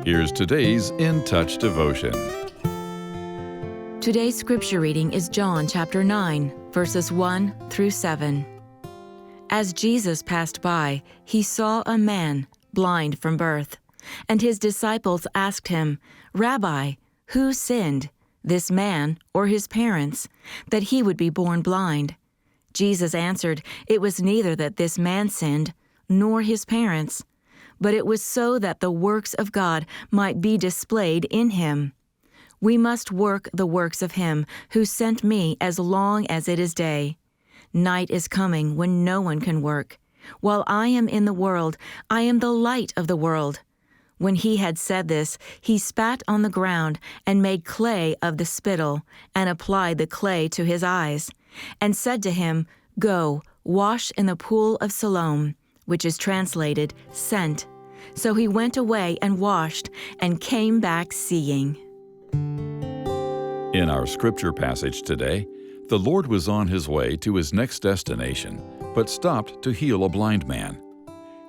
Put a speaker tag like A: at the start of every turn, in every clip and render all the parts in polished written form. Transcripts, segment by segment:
A: Here's today's In Touch devotion.
B: Today's scripture reading is John chapter 9, verses 1 through 7. As Jesus passed by, he saw a man blind from birth, and his disciples asked him, "Rabbi, who sinned, this man or his parents, that he would be born blind?" Jesus answered, "It was neither that this man sinned, nor his parents, but it was so that the works of God might be displayed in him. We must work the works of him who sent me as long as it is day. Night is coming when no one can work. While I am in the world, I am the light of the world." When he had said this, he spat on the ground and made clay of the spittle and applied the clay to his eyes, and said to him, "Go, wash in the pool of Siloam," which is translated, sent. So he went away and washed and came back seeing.
A: In our scripture passage today, the Lord was on his way to his next destination, but stopped to heal a blind man.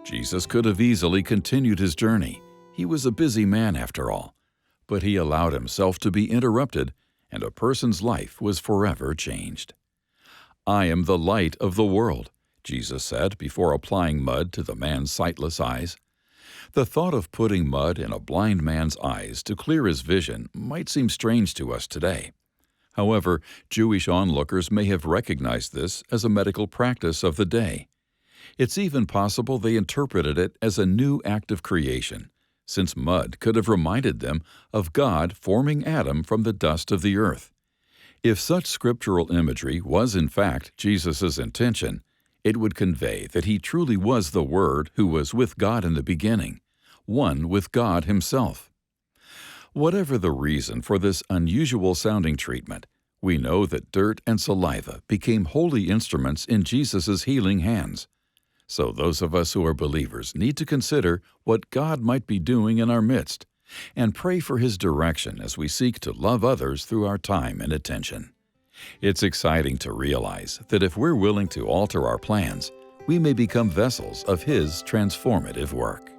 A: Jesus could have easily continued his journey. He was a busy man after all, but he allowed himself to be interrupted, and a person's life was forever changed. "I am the light of the world," Jesus said before applying mud to the man's sightless eyes. The thought of putting mud in a blind man's eyes to clear his vision might seem strange to us today. However, Jewish onlookers may have recognized this as a medical practice of the day. It's even possible they interpreted it as a new act of creation, since mud could have reminded them of God forming Adam from the dust of the earth. If such scriptural imagery was in fact Jesus' intention, it would convey that he truly was the Word who was with God in the beginning, one with God himself. Whatever the reason for this unusual-sounding treatment, we know that dirt and saliva became holy instruments in Jesus' healing hands. So those of us who are believers need to consider what God might be doing in our midst and pray for his direction as we seek to love others through our time and attention. It's exciting to realize that if we're willing to alter our plans, we may become vessels of his transformative work.